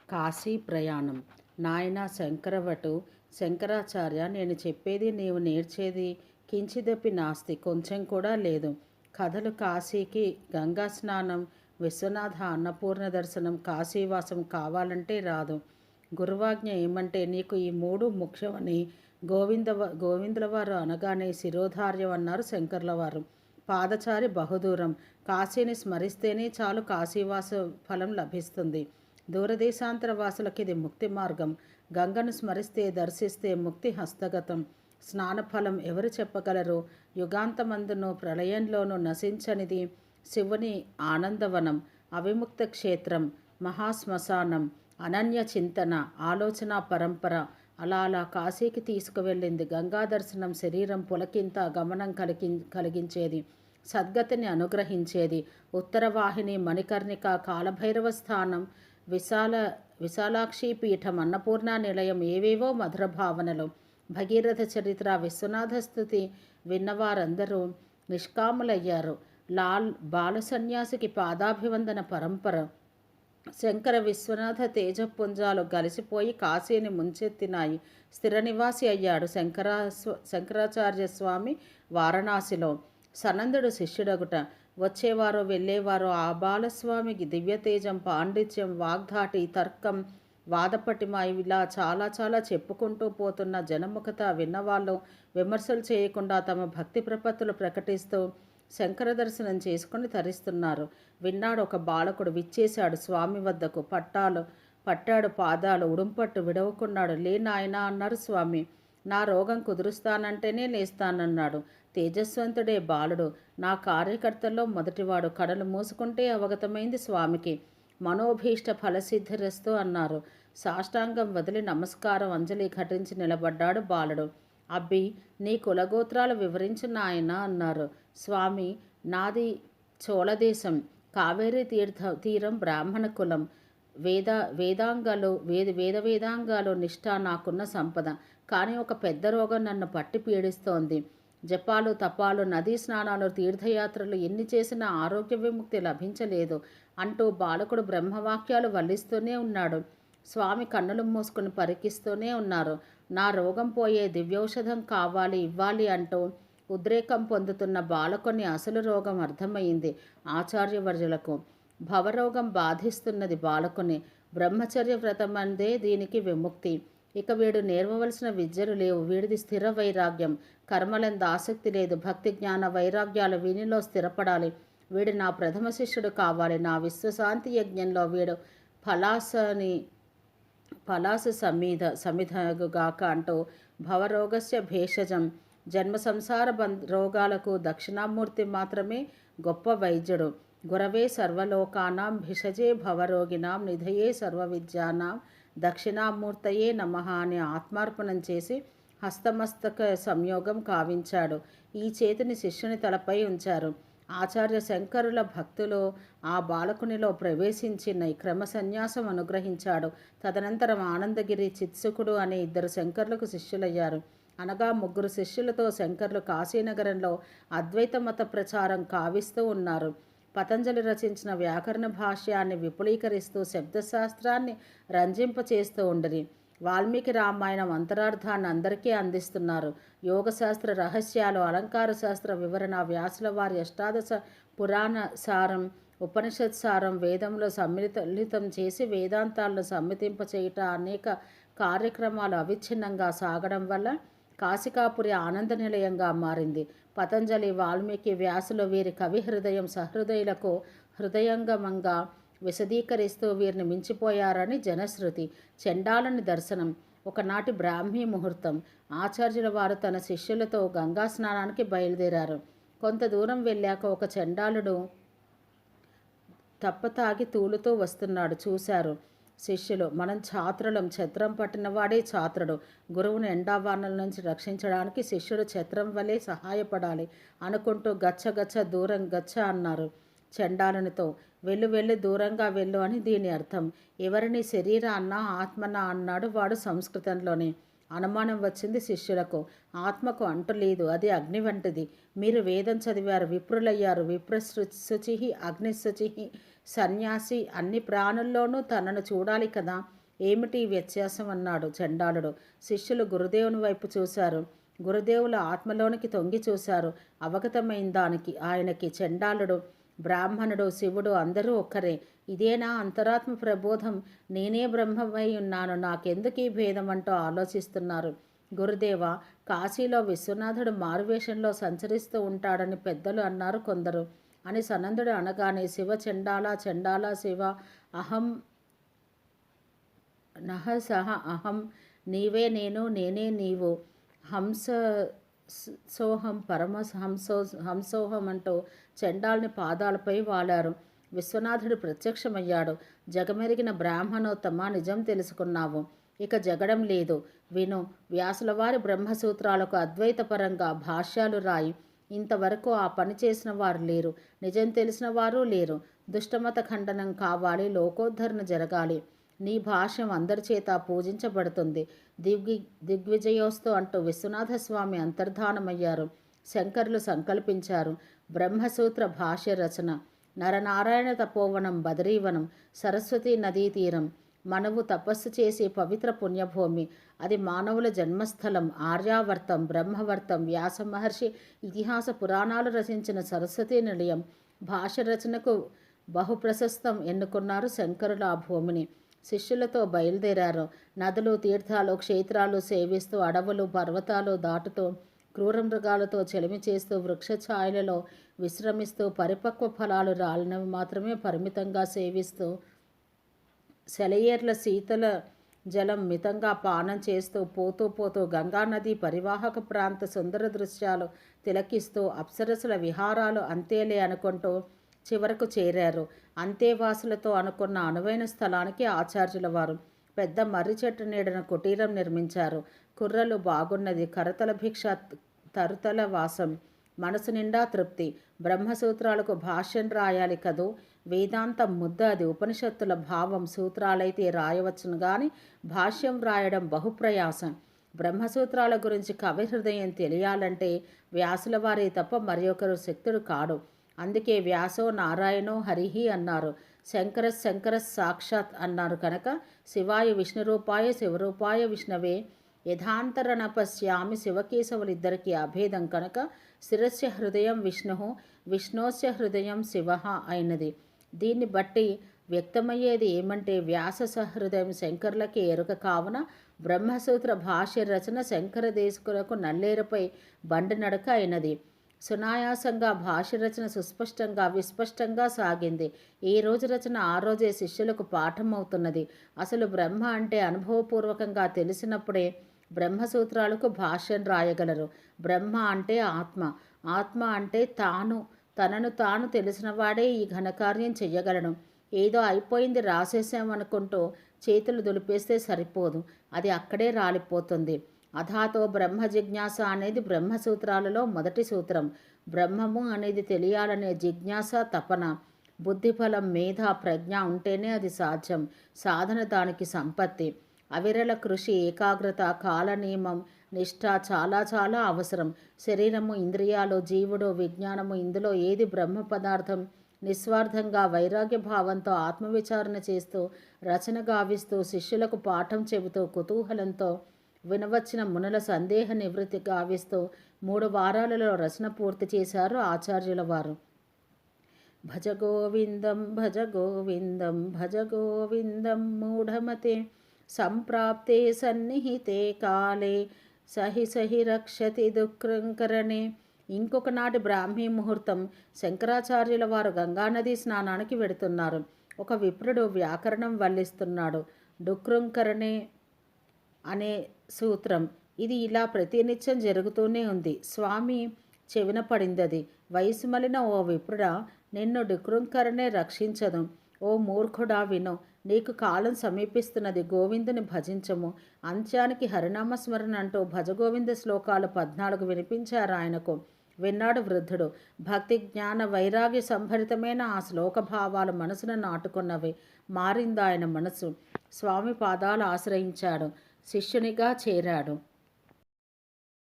కాశీ ప్రయాణం. నాయనా శంకరవటు, శంకరాచార్య, నేను చెప్పేది నీవు నేర్చేది కించిదపి నాస్తి, కొంచెం కూడా లేదు. కథలు కాశీకి, గంగా స్నానం, విశ్వనాథ అన్నపూర్ణ దర్శనం, కాశీవాసం కావాలంటే రాదు. గురువాజ్ఞ ఏమంటే నీకు ఈ మూడు ముఖ్యమని గోవిందులవారు అనగానే శిరోధార్యం అన్నారు శంకర్లవారు. పాదచారి బహుదూరం, కాశీని స్మరిస్తేనే చాలు కాశీవాస ఫలం లభిస్తుంది. దూరదేశాంతర వాసులకి ఇది ముక్తి మార్గం. గంగను స్మరిస్తే, దర్శిస్తే ముక్తి హస్తగతం. స్నానఫలం ఎవరు చెప్పగలరు? యుగాంతమందును ప్రళయంలోనూ నశించనిది శివుని ఆనందవనం, అవిముక్త క్షేత్రం, మహాశ్మశానం, అనన్య చింతన, ఆలోచన పరంపర. అలా అలా కాశీకి తీసుకువెళ్ళింది. గంగా దర్శనం శరీరం పులకింత గమనం కలిగించేది, సద్గతిని అనుగ్రహించేది. ఉత్తరవాహిని, మణికర్ణిక, కాలభైరవ స్థానం, విశాలాక్షి పీఠం, అన్నపూర్ణ నిలయం, ఏవేవో మధుర భావనలు. భగీరథ చరిత్ర, విశ్వనాథ స్థుతి విన్నవారందరూ నిష్కాములయ్యారు. బాల సన్యాసికి పాదాభివందన పరంపర. శంకర విశ్వనాథ తేజపుంజాలు గలిసిపోయి కాశీని ముంచెత్తినాయి. స్థిర నివాసి అయ్యాడు శంకరాచార్య స్వామి వారణాసిలో. సనందుడు శిష్యుడగుట. వచ్చేవారో వెళ్ళేవారో ఆ బాలస్వామికి దివ్యతేజం, పాండిత్యం, వాగ్ధాటి, తర్కం, వాదపటిమ ఇలా చాలా చాలా చెప్పుకుంటూ పోతున్న జనముఖత విన్నవాళ్ళు విమర్శలు చేయకుండా తమ భక్తి ప్రపత్తులు ప్రకటిస్తూ శంకర దర్శనం చేసుకుని తరిస్తున్నారు. విన్నాడు ఒక బాలకుడు, విచ్చేశాడు స్వామి వద్దకు. పట్టాడు పాదాలు, ఉడుంపట్టు విడవకున్నాడు. లే నాయనా అన్నారు స్వామి. నా రోగం కుదురుస్తానంటేనే లేస్తానన్నాడు. తేజస్వంతుడే బాలుడు, నా కార్యకర్తల్లో మొదటివాడు. కడలు మూసుకుంటే అవగతమైంది స్వామికి. మనోభీష్ట ఫలసిద్ధిరస్తు అన్నారు. సాష్టాంగం వదిలి నమస్కారం అంజలి ఘటించి నిలబడ్డాడు బాలుడు. అబ్బి, నీ కులగోత్రాలు వివరించు నాయన అన్నారు స్వామి. నాది చోళదేశం, కావేరీ తీరం, బ్రాహ్మణ కులం, వేదాంగాలు నిష్ఠ నాకున్న సంపద. కానీ ఒక పెద్ద రోగం నన్ను పట్టి పీడిస్తోంది. జపాలు, తపాలు, నదీ స్నానాలు, తీర్థయాత్రలు ఎన్ని చేసినా ఆరోగ్య విముక్తి లభించలేదు అంటూ బాలకుడు బ్రహ్మవాక్యాలు వల్లిస్తూనే ఉన్నాడు. స్వామి కన్నులు మూసుకుని పరికిస్తూనే ఉన్నారు. నా రోగం పోయే దివ్యౌషధం కావాలి, ఇవ్వాలి అంటూ ఉద్రేకం పొందుతున్న బాలకుని అసలు రోగం అర్థమైంది ఆచార్యవర్యులకు. భవరోగం బాధిస్తున్నది బాలకుని. బ్రహ్మచర్య వ్రతమందే దీనికి విముక్తి. ఇక వీడు నేర్వవలసిన విద్యలు లేవు. వీడిది స్థిర వైరాగ్యం. కర్మలందు ఆసక్తి లేదు. భక్తి, జ్ఞాన, వైరాగ్యాలు వీనిలో స్థిరపడాలి. వీడు నా ప్రథమ శిష్యుడు కావాలి. నా విశ్వశాంతి యజ్ఞంలో వీడు పలాస సమిధగుగాక అంటూ భవరోగస్య భేషజం. జన్మ సంసార రోగాలకు దక్షిణామూర్తి మాత్రమే గొప్ప వైద్యుడు. గురవే సర్వలోకానాం భిషజే భవరోగినాం నిధయే సర్వవిద్యానాం దక్షిణామూర్తయే నమః అని ఆత్మార్పణం చేసి హస్తమస్తక సంయోగం కావించాడు. ఈ చేతిని శిష్యుని తలపై ఉంచారు. ఆచార్య శంకరుల భక్తులు ఆ బాలకునిలో ప్రవేశించిన క్రమ సన్యాసం అనుగ్రహించాడు. తదనంతరం ఆనందగిరి, చిత్సుకుడు అనే 2 శంకర్లకు శిష్యులయ్యారు. అనగా 3 శిష్యులతో శంకర్లు కాశీనగరంలో అద్వైత మత ప్రచారం కావిస్తూ ఉన్నారు. పతంజలి రచించిన వ్యాకరణ భాష్యాన్ని విపులీకరిస్తూ శబ్దశాస్త్రాన్ని రంజింపచేస్తూ ఉండిరి. వాల్మీకి రామాయణం అంతరార్థాన్ని అందరికీ అందిస్తున్నారు. యోగశాస్త్ర రహస్యాలు, అలంకార శాస్త్ర వివరణ, వ్యాసుల వారి అష్టాదశ పురాణ సారం, ఉపనిషత్ సారం వేదంలో సమ్మిళితం చేసి వేదాంతాలను సమ్మితింపచేయుట అనేక కార్యక్రమాలు అవిచ్ఛిన్నంగా సాగడం వల్ల కాశికాపురి ఆనంద నిలయంగా మారింది. పతంజలి, వాల్మీకి, వ్యాసులు వీరి కవి హృదయం సహృదయులకు హృదయంగమంగా విశదీకరిస్తూ వీరిని మించిపోయారని జనశ్రుతి. చండాలుని దర్శనం. ఒకనాటి బ్రాహ్మీ ముహూర్తం. ఆచార్యుల వారు తన శిష్యులతో గంగా స్నానానికి బయలుదేరారు. కొంత దూరం వెళ్ళాక ఒక చండాలుడు తప్పతాగి తూలుతూ వస్తున్నాడు. చూశారు శిష్యులు. మనం ఛాత్రులం, ఛత్రం పట్టినవాడే ఛాత్రుడు. గురువును ఎండావానల నుంచి రక్షించడానికి శిష్యుడు ఛత్రం వలె సహాయపడాలి అనుకుంటూ గచ్చ దూరం గచ్చ అన్నారు చండాలునితో. వెళ్ళు దూరంగా వెళ్ళు అని దీని అర్థం. ఎవరిని శరీరాన్నా ఆత్మనా అన్నాడు వాడు సంస్కృతంలోనే. అనుమానం వచ్చింది శిష్యులకు. ఆత్మకు అంటు లేదు, అది అగ్ని వంటిది. మీరు వేదం చదివారు, విప్రులయ్యారు. విప్రశుచి అగ్నిశుచి సన్యాసి అన్ని ప్రాణుల్లోనూ తనను చూడాలి కదా, ఏమిటి వ్యత్యాసం అన్నాడు చండాలుడు. శిష్యులు గురుదేవుని వైపు చూశారు. గురుదేవుల ఆత్మలోనికి తొంగి చూశారు. అవగతమైన దానికి ఆయనకి చండాలుడు, బ్రాహ్మణుడు, శివుడు అందరూ ఒక్కరే. ఇదేనా అంతరాత్మ ప్రబోధం? నేనే బ్రహ్మమై ఉన్నాను, నాకెందుకు ఈ భేదం అంటూ ఆలోచిస్తున్నారు. గురుదేవ, కాశీలో విశ్వనాథుడు మారువేషంలో సంచరిస్తూ ఉంటాడని పెద్దలు అన్నారు కొందరు అని సనందుడు అనగానే, శివ చండాల, చండాల శివ, అహం నహ సహ అహం, నీవే నేను, నేనే నీవు, హంస సోహం హంసోహం అంటూ చండాల్ని పాదాలపై వాలారు. విశ్వనాథుడు ప్రత్యక్షమయ్యాడు. జగమెరిగిన బ్రాహ్మణోత్తమ, నిజం తెలుసుకున్నావు, ఇక జగడం లేదు. విను, వ్యాసులవారి బ్రహ్మసూత్రాలకు అద్వైతపరంగా భాష్యాలు రాయి. ఇంతవరకు ఆ పని చేసిన వారు లేరు, నిజం తెలిసిన వారు లేరు. దుష్టమత ఖండనం కావాలి, లోకోద్ధరణ జరగాలి. నీ భాష్యం అందరి చేత పూజించబడుతుంది. దిగ్విజయోస్తు అంటూ విశ్వనాథస్వామి అంతర్ధానమయ్యారు. శంకరులు సంకల్పించారు. బ్రహ్మసూత్ర భాష్య రచన. నరనారాయణ తపోవనం, బదరీవనం, సరస్వతీ నదీ తీరం, మనవు తపస్సు చేసి పవిత్ర పుణ్యభూమి. అది మానవుల జన్మస్థలం. ఆర్యావర్తం, బ్రహ్మవర్తం, వ్యాస మహర్షి ఇతిహాస పురాణాలు రచించిన సరస్వతీ నిలయం. భాష్య రచనకు బహుప్రశస్తం ఎన్నుకున్నారు శంకరుల ఆ భూమిని. శిష్యులతో బయలుదేరారు. నదులు, తీర్థాలు, క్షేత్రాలు సేవిస్తూ, అడవులు, పర్వతాలు దాటుతూ, క్రూర మృగాలతో చెలిమి చేస్తూ, వృక్షఛాయలలో విశ్రమిస్తూ, పరిపక్వ ఫలాలు రాలినవి మాత్రమే పరిమితంగా సేవిస్తూ, సెలయేర్ల శీతల జలం మితంగా పానం చేస్తూ, పోతూ గంగానది పరివాహక ప్రాంత సుందర దృశ్యాలు తిలకిస్తూ, అప్సరసుల విహారాలు అంతేలే అనుకుంటూ చివరకు చేరారు. అంతేవాసులతో అనుకున్న అనువైన స్థలానికి ఆచార్యుల వారు పెద్ద మర్రి చెట్టు నీడన కుటీరం నిర్మించారు. కుర్రలు బాగున్నది, కరతల భిక్ష, తరుతల వాసం, మనసు నిండా తృప్తి. బ్రహ్మసూత్రాలకు భాష్యం రాయాలి కదూ, వేదాంతం ముద్ద, అది ఉపనిషత్తుల భావం. సూత్రాలైతే రాయవచ్చును గాని భాష్యం రాయడం బహుప్రయాసం. బ్రహ్మసూత్రాల గురించి కవి హృదయం తెలియాలంటే వ్యాసుల వారే తప్ప మరి ఒకరు శక్తుడు కాడు. అందుకే వ్యాసో నారాయణో హరిహి అన్నారు. శంకర సాక్షాత్ అన్నారు కనుక శివాయ విష్ణురూపాయ శివరూపాయ విష్ణవే యథాంతరణ పశ్యామి. శివకేశవులిద్దరికీ అభేదం కనుక శిరస్య హృదయం విష్ణు, విష్ణోస్య హృదయం శివ అయినది. దీన్ని బట్టి వ్యక్తమయ్యేది ఏమంటే వ్యాస సహృదయం శంకరులకి ఎరుక కావున బ్రహ్మసూత్ర భాష్య రచన శంకర దేశకులకు నల్లేరుపై బండి నడక అయినది. సునాయాసంగా భాష్య రచన సుస్పష్టంగా విస్పష్టంగా సాగింది. ఏ రోజు రచన ఆ రోజే శిష్యులకు పాఠం అవుతున్నది. అసలు బ్రహ్మ అంటే అనుభవపూర్వకంగా తెలిసినప్పుడే బ్రహ్మసూత్రాలకు భాష్యం రాయగలరు. బ్రహ్మ అంటే ఆత్మ, ఆత్మ అంటే తనను తాను తెలిసినవాడే ఈ ఘనకార్యం చెయ్యగలను. ఏదో అయిపోయింది రాసేసామనుకుంటూ చేతులు దులిపేస్తే సరిపోదు, అది అక్కడే రాలిపోతుంది. అథాతో బ్రహ్మ జిజ్ఞాస అనేది బ్రహ్మసూత్రాలలో మొదటి సూత్రం. బ్రహ్మము అనేది తెలియాలనే జిజ్ఞాస, తపన, బుద్ధిఫలం, మేధ, ప్రజ్ఞ ఉంటేనే అది సాధ్యం. సాధన దానికి సంపత్తి. అవిరళ కృషి, ఏకాగ్రత, కాలనియమం, నిష్ఠ చాలా చాలా అవసరం. శరీరము, ఇంద్రియాలు, జీవుడు, విజ్ఞానము, ఇందులో ఏది బ్రహ్మ పదార్థం? నిస్వార్థంగా వైరాగ్య భావంతో ఆత్మవిచారణ చేస్తూ, రచన గావిస్తూ, శిష్యులకు పాఠం చెబుతూ, కుతూహలంతో వినవచ్చిన మునుల సందేహ నివృత్తి గావిస్తూ 3 వారాలలో రచన పూర్తి చేశారు ఆచార్యుల వారు. భజగోవిందం భజగోవిందం భజగోవిందం మూఢమతే సంప్రాప్తే సన్నిహితే కాలే సహి రక్షతి దుఃఖంకరణే. ఇంకొక నాటి బ్రాహ్మీ ముహూర్తం. శంకరాచార్యుల వారు గంగానదీ స్నానానికి వెడుతున్నారు. ఒక విప్రుడు వ్యాకరణం వల్లిస్తున్నాడు. డుక్రుంకరణే అనే సూత్రం. ఇది ఇలా ప్రతినిత్యం జరుగుతూనే ఉంది. స్వామి చెవిన పడిందది. వయసు మలిన ఓ విప్రుడా, నిన్ను డుక్రుంకరణే రక్షించదు. ఓ మూర్ఖుడా విను, నీకు కాలం సమీపిస్తున్నది. గోవిందుని భజించము. అంత్యానికి హరినామస్మరణ అంటూ భజగోవింద శ్లోకాలు 14 వినిపించారు ఆయనకు. విన్నాడు వృద్ధుడు. భక్తి, జ్ఞాన, వైరాగ్య సంభరితమైన ఆ శ్లోక భావాలు మనసును నాటుకున్నవి. మారిందాయన మనసు. స్వామి పాదాలు ఆశ్రయించాడు. శిష్యునిగా చేరాడు.